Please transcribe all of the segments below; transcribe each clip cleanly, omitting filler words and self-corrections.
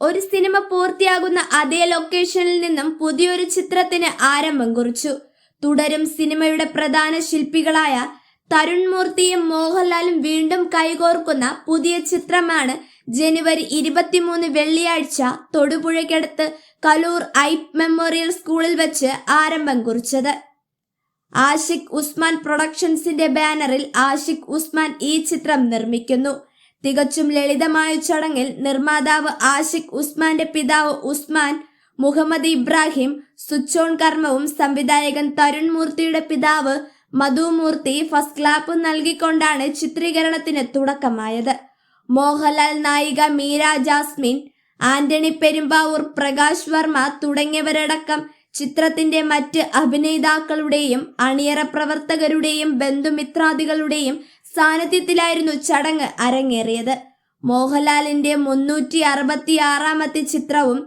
ഒരു സിനിമ പൂർത്തിയാകുന്ന അതേ ലൊക്കേഷനിൽ നിന്നും പുതിയൊരു ചിത്രത്തിന് ആരംഭം കുറിച്ചു. തുടരും സിനിമയുടെ പ്രധാന ശില്പികളായ തരുൺ മൂർത്തിയും മോഹൻലാലും വീണ്ടും കൈകോർക്കുന്ന പുതിയ ചിത്രമാണ് ജനുവരി 23 വെള്ളിയാഴ്ച തൊടുപുഴയ്ക്കടുത്ത് കലൂർ ഐപ്പ് മെമ്മോറിയൽ സ്കൂളിൽ വെച്ച് ആരംഭം കുറിച്ചത്. ആഷിഖ് ഉസ്മാൻ പ്രൊഡക്ഷൻസിന്റെ ബാനറിൽ ആഷിഖ് ഉസ്മാൻ ഈ ചിത്രം നിർമ്മിക്കുന്നു. തികച്ചും ലളിതമായ ചടങ്ങിൽ നിർമ്മാതാവ് ആഷിഖ് ഉസ്മാന്റെ പിതാവ് ഉസ്മാൻ മുഹമ്മദ് ഇബ്രാഹിം സ്വിച്ച് ഓൺ കർമ്മവും സംവിധായകൻ തരുൺ മൂർത്തിയുടെ പിതാവ് മധു മൂർത്തി ഫസ്റ്റ് ക്ലാപ്പ് നൽകിക്കൊണ്ടാണ് ചിത്രീകരണത്തിന് തുടക്കമായത്. മോഹൻലാൽ, നായിക മീര ജാസ്മിൻ, ആന്റണി പെരുമ്പാവൂർ, പ്രകാശ് വർമ്മ തുടങ്ങിയവരടക്കം ചിത്രത്തിന്റെ മറ്റ് അഭിനേതാക്കളുടെയും അണിയറ പ്രവർത്തകരുടെയും ബന്ധുമിത്രാദികളുടെയും സാന്നിധ്യത്തിലായിരുന്നു ചടങ്ങ് അരങ്ങേറിയത്. മോഹൻലാലിന്റെ 366ാമത്തെ ചിത്രവും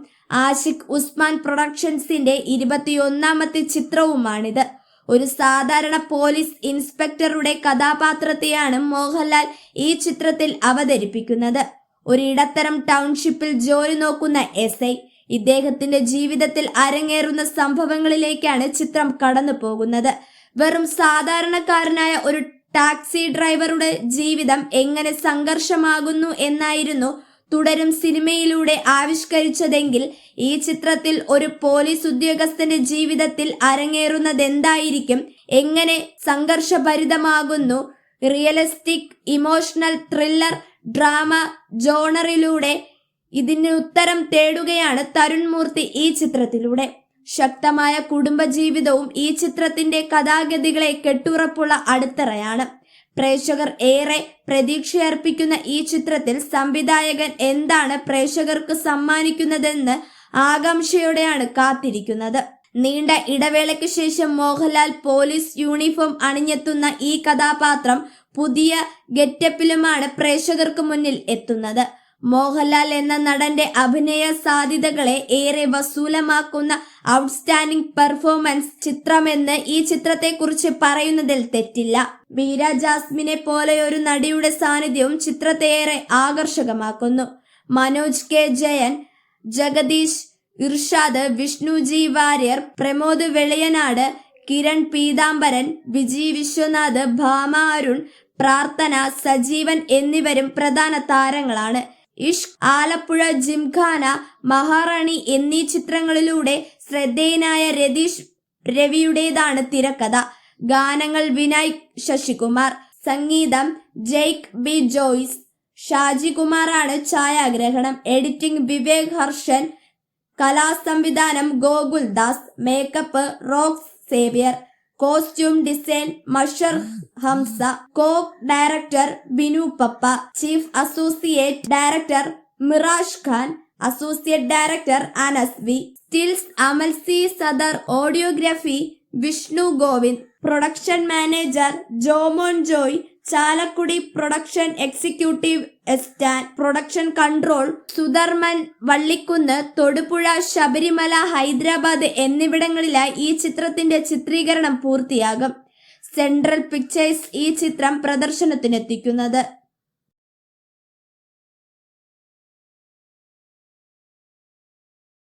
ആഷിഖ് ഉസ്മാൻ പ്രൊഡക്ഷൻസിന്റെ 21ാമത്തെ ചിത്രവുമാണിത്. ഒരു സാധാരണ പോലീസ് ഇൻസ്പെക്ടറുടെ കഥാപാത്രത്തെയാണ് മോഹൻലാൽ ഈ ചിത്രത്തിൽ അവതരിപ്പിക്കുന്നത്. ഒരു ഇടത്തരം ടൗൺഷിപ്പിൽ ജോലി നോക്കുന്ന SI. ഇദ്ദേഹത്തിന്റെ ജീവിതത്തിൽ അരങ്ങേറുന്ന സംഭവങ്ങളിലേക്കാണ് ചിത്രം കടന്നു പോകുന്നത്. വെറും സാധാരണക്കാരനായ ഒരു ടാക്സി ഡ്രൈവറുടെ ജീവിതം എങ്ങനെ സംഘർഷമാകുന്നു എന്നായിരുന്നു തുടരും സിനിമയിലൂടെ ആവിഷ്കരിച്ചതെങ്കിൽ ഈ ചിത്രത്തിൽ ഒരു പോലീസ് ഉദ്യോഗസ്ഥന്റെ ജീവിതത്തിൽ അരങ്ങേറുന്നതെന്തായിരിക്കും, എങ്ങനെ സംഘർഷഭരിതമാകുന്നു, റിയലിസ്റ്റിക്, ഇമോഷണൽ, ത്രില്ലർ, ഡ്രാമ ജോണറിലൂടെ ഇതിന് ഉത്തരം തേടുകയാണ് തരുൺ മൂർത്തി ഈ ചിത്രത്തിലൂടെ. ശക്തമായ കുടുംബജീവിതവും ഈ ചിത്രത്തിന്റെ കഥാഗതികളെ കെട്ടുറപ്പുള്ള അടിത്തറയാണ്. പ്രേക്ഷകർ ഏറെ പ്രതീക്ഷയർപ്പിക്കുന്ന ഈ ചിത്രത്തിൽ സംവിധായകൻ എന്താണ് പ്രേക്ഷകർക്ക് സമ്മാനിക്കുന്നതെന്ന് ആകാംക്ഷയോടെയാണ് കാത്തിരിക്കുന്നത്. നീണ്ട ഇടവേളയ്ക്ക് ശേഷം മോഹൻലാൽ പോലീസ് യൂണിഫോം അണിഞ്ഞെത്തുന്ന ഈ കഥാപാത്രം പുതിയ ഗെറ്റപ്പിലുമാണ് പ്രേക്ഷകർക്ക് മുന്നിൽ എത്തുന്നത്. മോഹൻലാൽ എന്ന നടന്റെ അഭിനയ സാധ്യതകളെ ഏറെ വസൂലമാക്കുന്ന ഔട്ട്സ്റ്റാൻഡിംഗ് പെർഫോമൻസ് ചിത്രമെന്ന് ഈ ചിത്രത്തെക്കുറിച്ച് പറയുന്നതിൽ തെറ്റില്ല. മീര ജാസ്മിനെ പോലെയൊരു നടിയുടെ സാന്നിധ്യവും ചിത്രത്തെ ഏറെ ആകർഷകമാക്കുന്നു. മനോജ് K ജയൻ, ജഗദീഷ്, ഇർഷാദ്, വിഷ്ണു G വാര്യർ, പ്രമോദ് വെളിയനാട്, കിരൺ പീതാംബരൻ, വിജി വിശ്വനാഥ്, ഭാമ അരുൺ, പ്രാർത്ഥന, സജീവൻ എന്നിവരും പ്രധാന താരങ്ങളാണ്. ഇഷ്ക്, ആലപ്പുഴ, ജിംഖാന, മഹാറാണി എന്നീ ചിത്രങ്ങളിലൂടെ ശ്രദ്ധേയനായ രതീഷ് രവിയുടേതാണ് തിരക്കഥ. ഗാനങ്ങൾ വിനായക് ശശികുമാർ, സംഗീതം ജെയ്ക് B ജോയ്സ്, ഷാജികുമാറാണ് ഛായാഗ്രഹണം, എഡിറ്റിംഗ് വിവേക് ഹർഷൻ, കലാസംവിധാനം Gokul Das, makeup Rox Xavier, costume design Mashar Hamsa, co director Binu Pappa, chief associate director Mirash Khan, associate director Anas V, stills Amal C Sadar, audiography Vishnu Govind, production manager Jomon Joy, Chalakudy production executive എസ്റ്റാൻ, പ്രൊഡക്ഷൻ കൺട്രോൾ സുധർമൻ വള്ളിക്കുന്ന്, തൊടുപുഴ, ശബരിമല, ഹൈദരാബാദ് എന്നിവിടങ്ങളിലായി ഈ ചിത്രത്തിന്റെ ചിത്രീകരണം പൂർത്തിയാകും. സെൻട്രൽ പിക്ചേഴ്സ് ഈ ചിത്രം പ്രദർശനത്തിനെത്തിക്കുന്നത്.